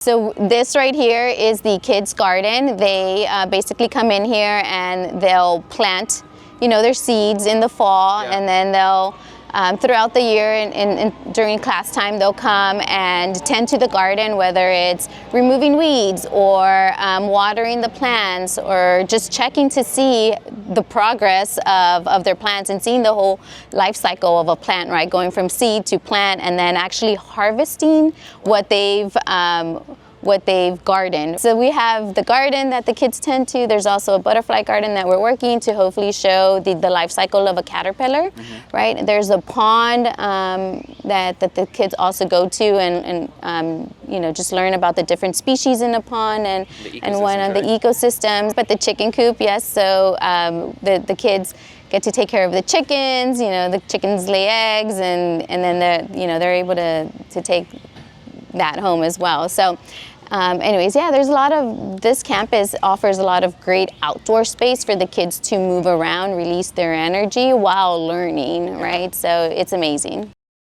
So this right here is the kids' garden. They basically come in here and they'll plant, their seeds in the fall, and then they'll throughout the year and during class time they'll come and tend to the garden, whether it's removing weeds or watering the plants or just checking to see the progress of their plants and seeing the whole life cycle of a plant, right? Going from seed to plant and then actually harvesting what they've gardened. So we have the garden that the kids tend to. There's also a butterfly garden that we're working to hopefully show the life cycle of a caterpillar, right? There's a pond that the kids also go to and just learn about the different species in the pond and one of the ecosystems. But the chicken coop, yes, so the kids get to take care of the chickens. The chickens lay eggs and then they're able to take that home as well. So anyways, there's this campus offers a lot of great outdoor space for the kids to move around, release their energy while learning, right? So it's amazing.